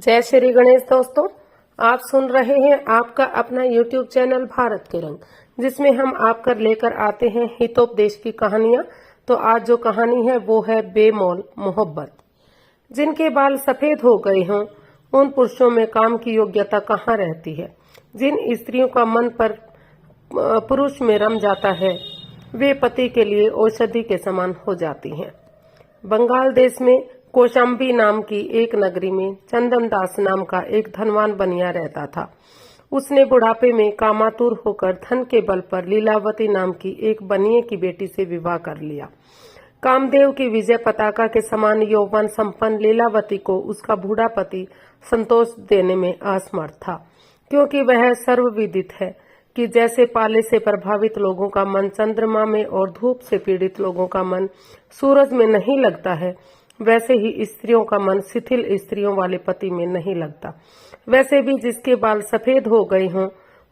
जय श्री गणेश दोस्तों, आप सुन रहे हैं आपका अपना YouTube चैनल भारत के रंग, जिसमें हम आपकर लेकर आते हैं हितोपदेश की कहानियां। तो आज जो कहानी है वो है बेमोल मोहब्बत। जिनके बाल सफेद हो गए हों उन पुरुषों में काम की योग्यता कहाँ रहती है। जिन स्त्रियों का मन पर पुरुष में रम जाता है वे पति के लिए औषधि के समान हो जाती हैं। बंगाल देश में कौशाम्बी नाम की एक नगरी में चंदन दास नाम का एक धनवान बनिया रहता था। उसने बुढ़ापे में कामातुर होकर धन के बल पर लीलावती नाम की एक बनिए की बेटी से विवाह कर लिया। कामदेव की विजय पताका के समान यौवन संपन्न लीलावती को उसका बूढ़ा पति संतोष देने में असमर्थ था, क्योंकि वह सर्वविदित है कि जैसे पाले से प्रभावित लोगों का मन चंद्रमा में और धूप से पीड़ित लोगों का मन सूरज में नहीं लगता है, वैसे ही स्त्रियों का मन शिथिल स्त्रियों वाले पति में नहीं लगता। वैसे भी जिसके बाल सफेद हो गए हों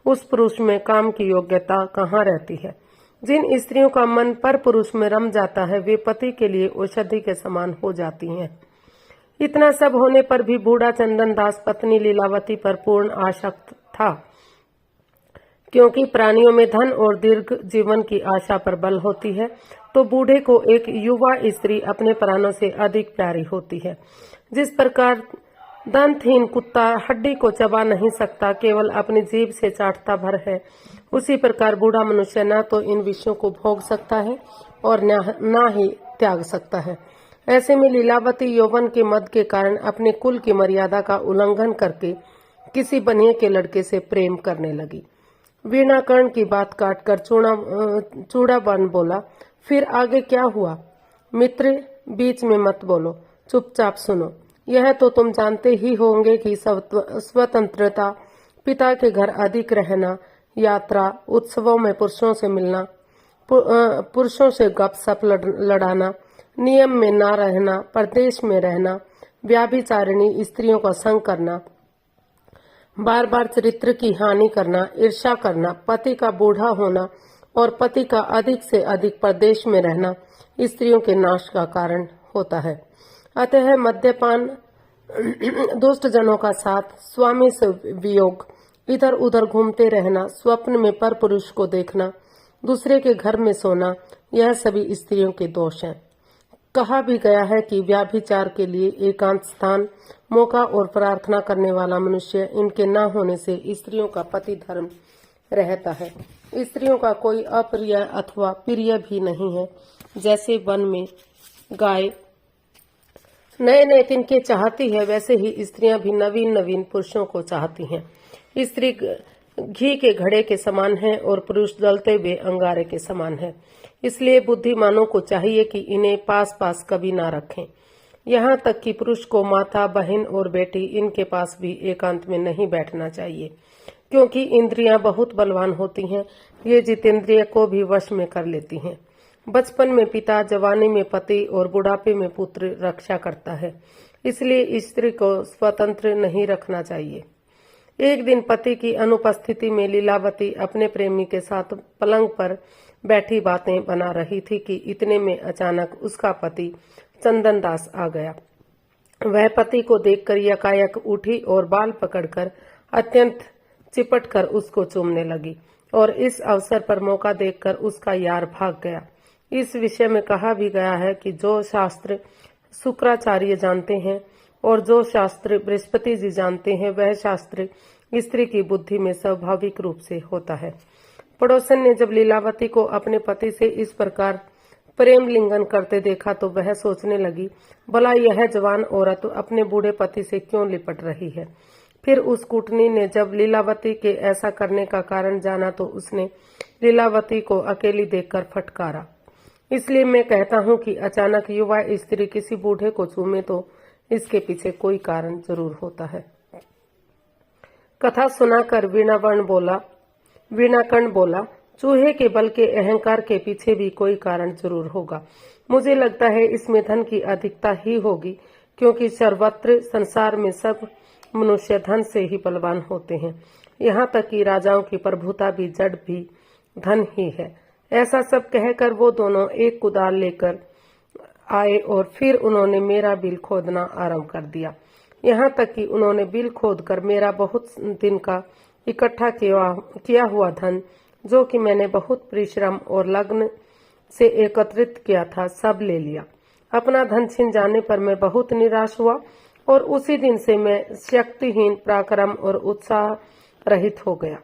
उस पुरुष में काम की योग्यता कहाँ रहती है। जिन स्त्रियों का मन पर पुरुष में रम जाता है वे पति के लिए औषधि के समान हो जाती हैं। इतना सब होने पर भी बूढ़ा चंदन दास पत्नी लीलावती पर पूर्ण आसक्त था, क्योंकि प्राणियों में धन और दीर्घ जीवन की आशा पर बल होती है तो बूढ़े को एक युवा स्त्री अपने प्राणों से अधिक प्यारी होती है। जिस प्रकार दंतहीन कुत्ता हड्डी को चबा नहीं सकता, केवल अपनी जीभ से चाटता भर है, उसी प्रकार बूढ़ा मनुष्य न तो इन विषयों को भोग सकता है और न ही त्याग सकता है। ऐसे में लीलावती यौवन के मद के कारण अपने कुल की मर्यादा का उल्लंघन करके किसी बनिए के लड़के से प्रेम करने लगी। वीणा कर्ण की बात काटकर चूड़ा बन बोला, फिर आगे क्या हुआ? मित्र, बीच में मत बोलो, चुपचाप सुनो। यह तो तुम जानते ही होंगे कि स्वतंत्रता, पिता के घर अधिक रहना, यात्रा, उत्सवों में पुरुषों से मिलना, पुरुषों से गपशप लड़ाना, नियम में ना रहना, परदेश में रहना, व्याभिचारिणी स्त्रियों का संग करना, बार बार चरित्र की हानि करना, ईर्ष्या करना, पति का बूढ़ा होना और पति का अधिक से अधिक परदेश में रहना स्त्रियों के नाश का कारण होता है। अतः मद्यपान, दुष्ट जनों का साथ, स्वामी से वियोग, इधर उधर घूमते रहना, स्वप्न में पर पुरुष को देखना, दूसरे के घर में सोना, यह सभी स्त्रियों के दोष हैं। कहा भी गया है कि व्याभिचार के लिए एकांत स्थान, मौका और प्रार्थना करने वाला मनुष्य इनके न होने से स्त्रियों का पति धर्म रहता है। स्त्रियों का कोई अप्रिय अथवा प्रिय भी नहीं है। जैसे वन में गाय नए नए तिनके चाहती है, वैसे ही स्त्रियां भी नवीन नवीन पुरुषों को चाहती हैं। स्त्री घी के घड़े के समान है और पुरुष जलते हुए अंगारे के समान है। इसलिए बुद्धिमानों को चाहिए कि इन्हें पास पास कभी ना रखें। यहाँ तक कि पुरुष को माता, बहन और बेटी इनके पास भी एकांत में नहीं बैठना चाहिए, क्योंकि इंद्रियां बहुत बलवान होती हैं। ये जितेंद्रिय को भी वश में कर लेती हैं। बचपन में पिता, जवानी में पति और बुढ़ापे में पुत्र रक्षा करता है। इसलिए स्त्री को स्वतंत्र नहीं रखना चाहिए। एक दिन पति की अनुपस्थिति में लीलावती अपने प्रेमी के साथ पलंग पर बैठी बातें बना रही थी कि इतने में अचानक उसका पति चंदन दास आ गया। वह पति को देखकर यकायक उठी और बाल पकड़कर अत्यंत चिपटकर उसको चूमने लगी और इस अवसर पर मौका देखकर उसका यार भाग गया। इस विषय में कहा भी गया है कि जो शास्त्र शुक्राचार्य जानते हैं और जो शास्त्र बृहस्पति जी जानते हैं, वह शास्त्र स्त्री की बुद्धि में स्वाभाविक रूप से होता है। पड़ोसन ने जब लीलावती को अपने पति से इस प्रकार प्रेम लिंगन करते देखा तो वह सोचने लगी, भला यह जवान औरत अपने बूढ़े पति से क्यों लिपट रही है। फिर उस कूटनी ने जब लीलावती के ऐसा करने का कारण जाना तो उसने लीलावती को अकेली देखकर फटकारा। इसलिए मैं कहता हूँ कि अचानक युवा स्त्री किसी बूढ़े को चूमे तो इसके पीछे कोई कारण जरूर होता है। कथा सुनाकर वीणाकर्ण बोला, चूहे के बल के अहंकार के पीछे भी कोई कारण जरूर होगा। मुझे लगता है इसमें धन की अधिकता ही होगी, क्योंकि सर्वत्र संसार में सब मनुष्य धन से ही बलवान होते हैं। यहाँ तक कि राजाओं की प्रभुता भी जड़ भी धन ही है। ऐसा सब कहकर वो दोनों एक कुदाल लेकर आए और फिर उन्होंने मेरा बिल खोदना आरंभ कर दिया। यहाँ तक कि उन्होंने बिल खोदकर मेरा बहुत दिन का इकट्ठा किया हुआ धन, जो कि मैंने बहुत परिश्रम और लगन से एकत्रित किया था, सब ले लिया। अपना धन छिन जाने पर मैं बहुत निराश हुआ और उसी दिन से मैं शक्तिहीन, पराक्रम और उत्साह रहित हो गया।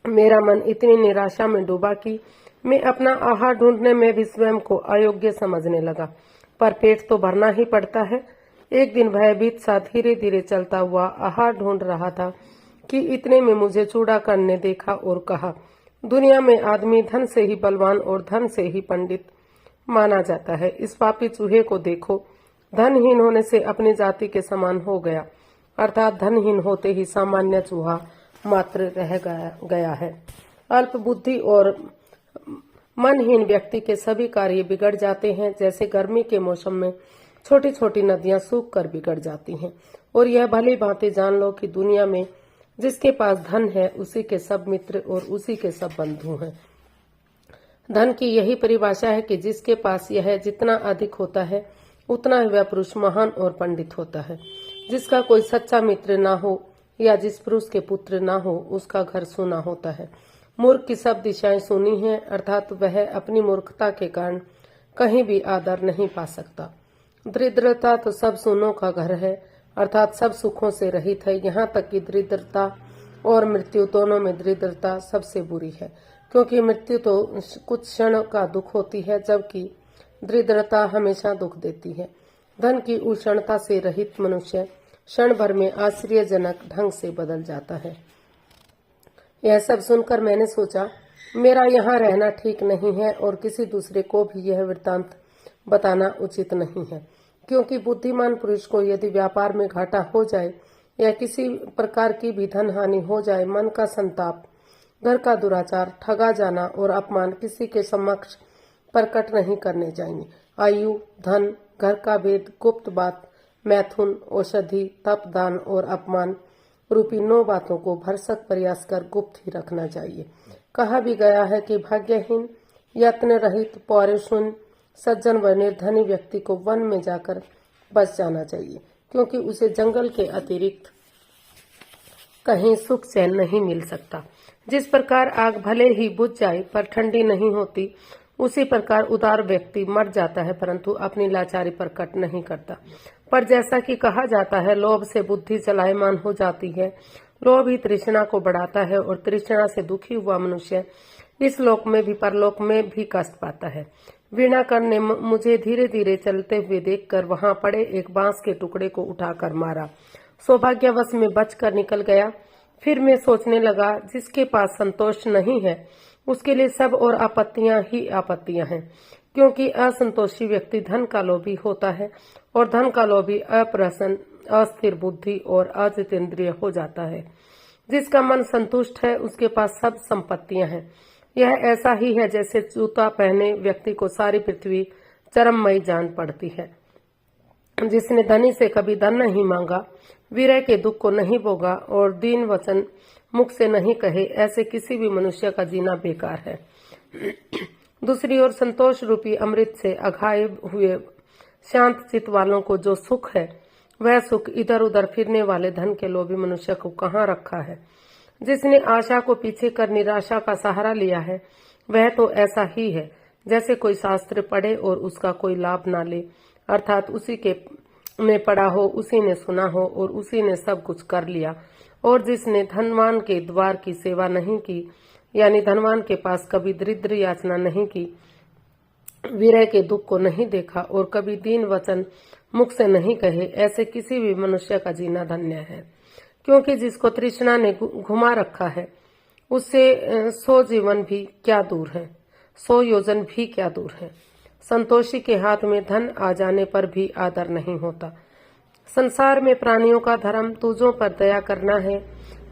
मेरा मन इतनी निराशा में डूबा कि मैं अपना आहार ढूंढने में भी स्वयं को अयोग्य समझने लगा। पर पेट तो भरना ही पड़ता है। एक दिन भयभीत सा धीरे धीरे चलता हुआ आहार ढूंढ रहा था कि इतने में मुझे चूड़ाकर्ण ने देखा और कहा, दुनिया में आदमी धन से ही बलवान और धन से ही पंडित माना जाता है। इस पापी चूहे को देखो, धनहीन होने से अपनी जाति के समान हो गया, अर्थात धनहीन होते ही सामान्य चूहा मात्र रह गया है। अल्प बुद्धि और मनहीन व्यक्ति के सभी कार्य बिगड़ जाते हैं, जैसे गर्मी के मौसम में छोटी छोटी नदियां सूख कर बिगड़ जाती हैं। और यह भली भांति जान लो कि दुनिया में जिसके पास धन है उसी के सब मित्र और उसी के सब बंधु हैं। धन की यही परिभाषा है कि जिसके पास यह जितना अधिक होता है उतना ही वह पुरुष महान और पंडित होता है। जिसका कोई सच्चा मित्र ना हो या जिस पुरुष के पुत्र ना हो उसका घर सूना होता है। मूर्ख की सब दिशाएं सूनी हैं, अर्थात वह अपनी मूर्खता के कारण कहीं भी आदर नहीं पा सकता। दरिद्रता तो सब सूनों का घर है, अर्थात सब सुखों से रहित है। यहाँ तक कि दरिद्रता और मृत्यु दोनों में दरिद्रता सबसे बुरी है, क्योंकि मृत्यु तो कुछ क्षण का दुख होती है, जबकि दरिद्रता हमेशा दुख देती है। धन की उष्णता से रहित मनुष्य क्षण भर में आश्चर्यजनक ढंग से बदल जाता है। यह सब सुनकर मैंने सोचा, मेरा यहाँ रहना ठीक नहीं है और किसी दूसरे को भी यह वृत्तांत बताना उचित नहीं है, क्योंकि बुद्धिमान पुरुष को यदि व्यापार में घाटा हो जाए या किसी प्रकार की भी धन हानि हो जाए, मन का संताप, घर का दुराचार, ठगा जाना और अपमान किसी के समक्ष प्रकट नहीं करने चाहिए। आयु, धन, घर का भेद, गुप्त बात, मैथुन, औषधि, तप, दान और अपमान रूपी 9 बातों को भरसक प्रयास कर गुप्त ही रखना चाहिए। कहा भी गया है कि भाग्यहीन, यत्न रहित, पौरुषहीन, सज्जन व निर्धनी व्यक्ति को वन में जाकर बच जाना चाहिए, क्योंकि उसे जंगल के अतिरिक्त कहीं सुख चैन नहीं मिल सकता। जिस प्रकार आग भले ही बुझ जाए पर ठंडी नहीं होती, उसी प्रकार उदार व्यक्ति मर जाता है परंतु अपनी लाचारी प्रकट नहीं करता। पर जैसा कि कहा जाता है, लोभ से बुद्धि चलायमान हो जाती है। लोभ ही तृष्णा को बढ़ाता है और तृष्णा से दुखी हुआ मनुष्य इस लोक में भी परलोक में भी कष्ट पाता है। वीणाकर्ण ने मुझे धीरे धीरे चलते हुए देखकर वहां पड़े एक बांस के टुकड़े को उठाकर मारा। सौभाग्यवश में बचकर निकल गया। फिर मैं सोचने लगा, जिसके पास संतोष नहीं है उसके लिए सब और आपत्तियां ही आपत्तियां हैं, क्योंकि असंतोषी व्यक्ति धन का लोभी होता है और धन का लोभी अप्रसन्न, अस्थिर बुद्धि और अजितेंद्रिय हो जाता है। जिसका मन संतुष्ट है उसके पास सब संपत्तियां हैं। यह ऐसा ही है जैसे जूता पहने व्यक्ति को सारी पृथ्वी चरममयी जान पड़ती है। जिसने धनी से कभी धन नहीं मांगा, विरह के दुख को नहीं भोगा और दीन वचन मुख से नहीं कहे, ऐसे किसी भी मनुष्य का जीना बेकार है। दूसरी ओर संतोष रूपी अमृत से अघाए हुए शांत चित्त वालों को जो सुख है, वह सुख इधर उधर फिरने वाले धन के लोभी मनुष्य को कहाँ रखा है। जिसने आशा को पीछे कर निराशा का सहारा लिया है, वह तो ऐसा ही है जैसे कोई शास्त्र पढ़े और उसका कोई लाभ ना ले, अर्थात उसी के में पढ़ा हो, उसी ने सुना हो और उसी ने सब कुछ कर लिया। और जिसने धनवान के द्वार की सेवा नहीं की, यानी धनवान के पास कभी दरिद्र याचना नहीं की, विरह के दुख को नहीं देखा और कभी दीन वचन मुख से नहीं कहे, ऐसे किसी भी मनुष्य का जीना धन्य है। क्योंकि जिसको तृष्णा ने घुमा रखा है, उससे 100 जीवन भी क्या दूर है, 100 योजन भी क्या दूर है। संतोषी के हाथ में धन आ जाने पर भी आदर नहीं होता। संसार में प्राणियों का धर्म तुझों पर दया करना है,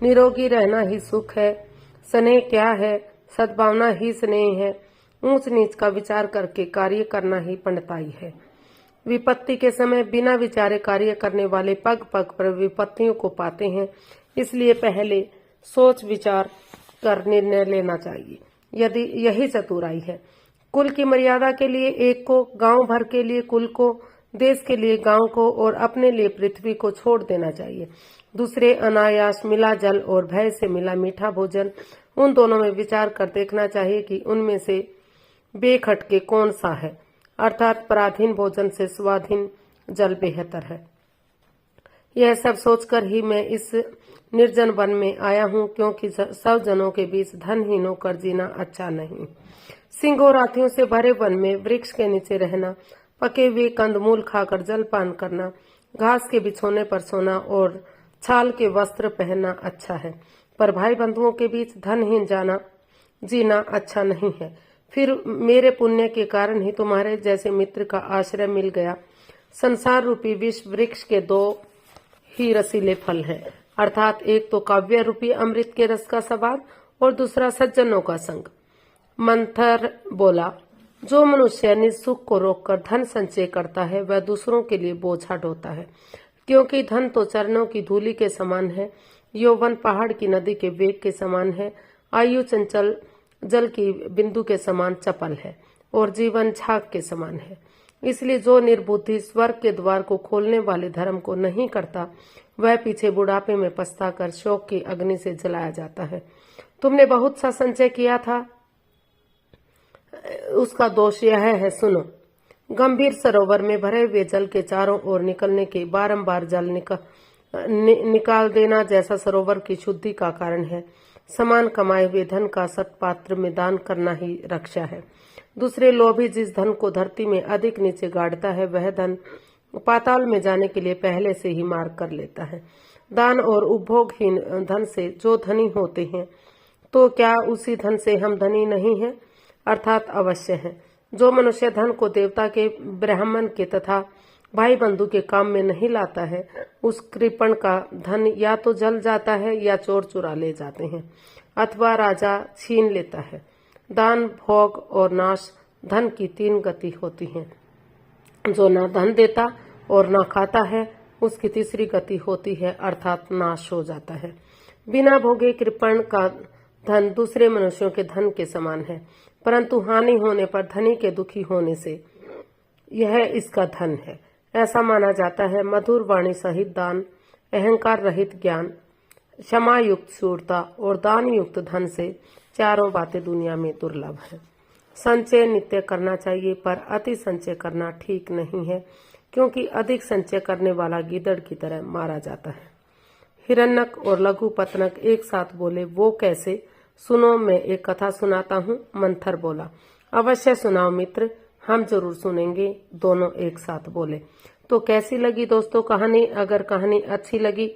निरोगी रहना ही सुख है, स्नेह क्या है, सद्भावना ही स्नेह है, ऊंच नीच का विचार करके कार्य करना ही पंडिताई है। विपत्ति के समय बिना विचारे कार्य करने वाले पग पग पर विपत्तियों को पाते हैं, इसलिए पहले सोच विचार कर निर्णय लेना चाहिए, यदि यही चतुराई है। कुल की मर्यादा के लिए एक को, गांव भर के लिए कुल को, देश के लिए गांव को और अपने लिए पृथ्वी को छोड़ देना चाहिए। दूसरे, अनायास मिला जल और भय से मिला मीठा भोजन। उन दोनों में विचार कर देखना चाहिए कि उनमें से बेखटके कौन सा है, अर्थात पराधीन भोजन से स्वाधीन जल बेहतर है। यह सब सोचकर ही मैं इस निर्जन वन में आया हूँ, क्योंकि सब जनों के बीच धनहीन होकर जीना अच्छा नहीं। सिंह और हाथियों से भरे वन में वृक्ष के नीचे रहना, पके हुए कंदमूल खाकर जलपान करना, घास के बिछोने पर सोना और छाल के वस्त्र पहनना अच्छा है, पर भाई बंधुओं के बीच धनहीन जीना अच्छा नहीं है। फिर मेरे पुण्य के कारण ही तुम्हारे जैसे मित्र का आश्रय मिल गया। संसार रूपी विष वृक्ष के दो ही रसीले फल हैं, अर्थात एक तो काव्य रूपी अमृत के रस का स्वाद और दूसरा सज्जनों का संग। मंथर बोला, जो मनुष्य निज सुख को रोककर धन संचय करता है वह दूसरों के लिए बोझा ढोता है, क्योंकि धन तो चरणों की धूलि के समान है, यौवन पहाड़ की नदी के वेग के समान है, आयु चंचल जल की बिंदु के समान चपल है और जीवन झाग के समान है। इसलिए जो निर्बुद्धि स्वर्ग के द्वार को खोलने वाले धर्म को नहीं करता वह पीछे बुढ़ापे में पछताकर शोक की अग्नि से जलाया जाता है। तुमने बहुत सा संचय किया था, उसका दोष यह है, सुनो। गंभीर सरोवर में भरे हुए जल के चारों ओर निकलने के बारंबार जल निकाल देना जैसा सरोवर की शुद्धि का कारण है। समान कमाए हुए धन का सत्पात्र में दान करना ही रक्षा है। दूसरे लोभी जिस धन को धरती में अधिक नीचे गाड़ता है वह धन पाताल में जाने के लिए पहले से ही मार्ग कर लेता है। दान और उपभोगहीन धन से जो धनी होते हैं, तो क्या उसी धन से हम धनी नहीं हैं? अर्थात अवश्य हैं। जो मनुष्य धन को देवता के, ब्राह्मण के तथा भाई बंधु के काम में नहीं लाता है, उस कृपण का धन या तो जल जाता है या चोर चुरा ले जाते हैं अथवा राजा छीन लेता है। दान, भोग और नाश धन की तीन गति होती हैं। जो ना धन देता और ना खाता है उसकी तीसरी गति होती है, अर्थात नाश हो जाता है। बिना भोगे कृपण का धन दूसरे मनुष्यों के धन के समान है, परंतु हानि होने पर धनी के दुखी होने से यह इसका धन है, ऐसा माना जाता है। मधुर वाणी सहित दान, अहंकार रहित ज्ञान, क्षमा युक्त शूरता और दान युक्त धन से चारों बातें दुनिया में दुर्लभ है। संचय नित्य करना चाहिए, पर अति संचय करना ठीक नहीं है, क्योंकि अधिक संचय करने वाला गीदड़ की तरह मारा जाता है। हिरण्यक और लघु पतनक एक साथ बोले, वो कैसे? सुनो, मैं एक कथा सुनाता हूँ। मंथर बोला, अवश्य सुनाओ मित्र, हम जरूर सुनेंगे। दोनों एक साथ बोले। तो कैसी लगी दोस्तों कहानी? अगर कहानी अच्छी लगी